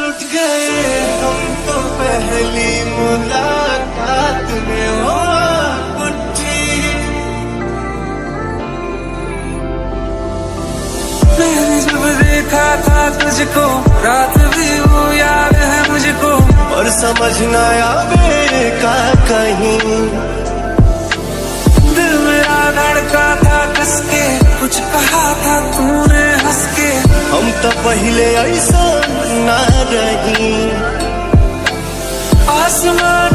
लुट गए हम तो पहली मुलाकात में हो उठी। मैंने जब देखा था तुझको रात भी वो याद है मुझको, और समझ न आवे का कहीं दिल मेरा धड़का था कसके, कुछ कहा था तूने हंस के, हम तो पहले ऐसा ना रही। आसमान